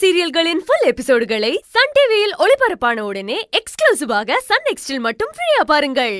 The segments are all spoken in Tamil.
சீரியல்களின் ஃபுல் எபிசோடுகளை சன் டிவியில் ஒளிபரப்பான உடனே எக்ஸ்க்ளூசிவாக சன் நெக்ஸ்டில் மட்டும் ஃப்ரீயா பாருங்கள்.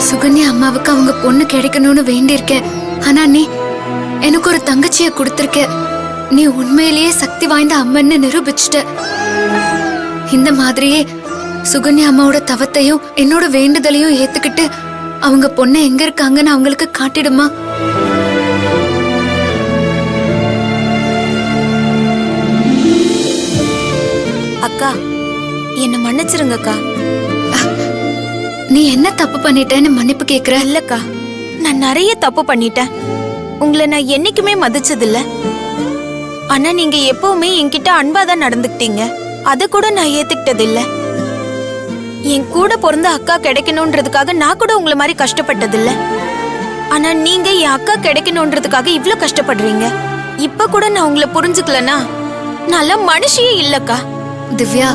சுகன்யா அம்மாவுக்கு அவங்க பொண்ணு கிடைக்கணும்னு வேண்டியிருக்கேன். ஆனா நீ எனக்கு ஒரு தங்கச்சிய கொடுத்திருக்க. நீ உண்மையிலேயே சக்தி வாய்ந்த அம்மன்னு நிரூபிச்சுட்ட. இந்த மாதிரியே சுகன்யா அம்மாவோட தவத்தையும் என்னோட வேண்டுதலையும் ஏத்துக்கிட்டு அவங்க பொண்ணு எங்க இருக்காங்கன்னு அவங்களுக்கு காட்டிடுமா? அக்கா, என்ன மன்னிச்சிருங்கக்கா. நீ என்ன தப்பு பண்ணிட்டேன்னு மன்னிப்பு கேக்குற? இல்லக்கா, நான் நிறைய தப்பு பண்ணிட்டேன். உங்களை நான் என்னைக்குமே மதிச்சதில்ல. ஆனா நீங்க எப்பவுமே என்கிட்ட அன்பாதான் நடந்துக்கிட்டீங்க. அத கூட நான் ஏத்துக்கிட்டது இல்ல. என் கூட பிறந்த அக்கா கிடைக்கணும்ன்றதுக்காக நான் கூட உங்களை மாதிரி கஷ்டப்பட்டதில்ல. ஆனா நீங்க என் அக்கா கிடைக்கணும்ன்றதுக்காக இவ்ளோ கஷ்டப்படுறீங்க. இப்ப கூட நான் உங்களை புரிஞ்சுக்கலனா நல்ல மனுஷியே இல்லக்கா. திவ்யா,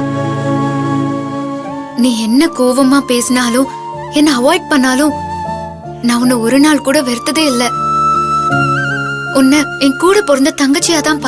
நீ என்ன கோவமா பேசினாலும் என்ன அவாய்ட் பண்ணாலும் நான் உன்னை ஒரு நாள் கூட வெறுத்ததே இல்ல. உன்னை என் கூட பிறந்த தங்கச்சியா தான்